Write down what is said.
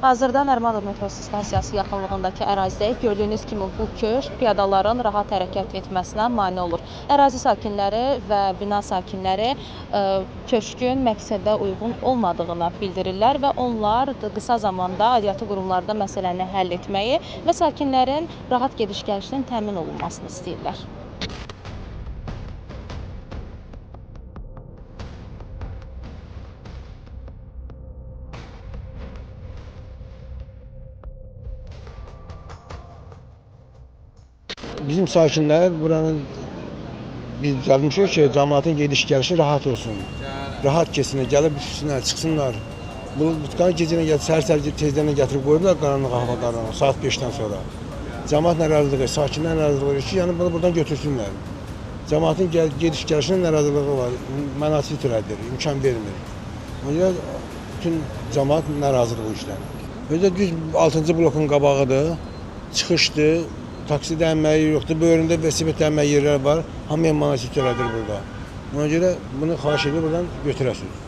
Hazırda Nərimanov metro stansiyası yaxınlığındakı ərazidəyik. Gördüyünüz kimi bu köşk piyadaların rahat hərəkət etməsinə mane olur. Ərazi sakinləri və bina sakinləri köşkün məqsədə uyğun olmadığını bildirirlər və onlar qısa zamanda aidiyyatı qurumlarda məsələni həll etməyi və sakinlərin rahat gediş-gəlişinin təmin olunmasını istəyirlər. Bizim sakinlər buranın biz gəlmişik ki, cəmaatın gediş-gəlişi rahat olsun. Rahat keçsinlər, gəlib düşsünlər, çıxsınlar. Bu tutqanı gecəni səhər tezdən gətirib qoyublar qaranlıq havalarına, saat 5-dən sonra. Cəmaat narazılığı, sakinlər narazılığı ki, yəni bunu buradan götürsünlər. Cəmaatın gediş-gəlişinin narazılığı var, mənasib törədir, imkan vermir. Ona görə bütün cəmaat narazılığı işlənir. Özü düz 6-cı blokun qabağıdır, çıxışdır. Taksi dəyənməyi yoxdur, böyründə velosiped dəyənməyi yerlər var, hamıya mənasib törədir burada. Ona görə bunu xahiş edib buradan götürəsiniz.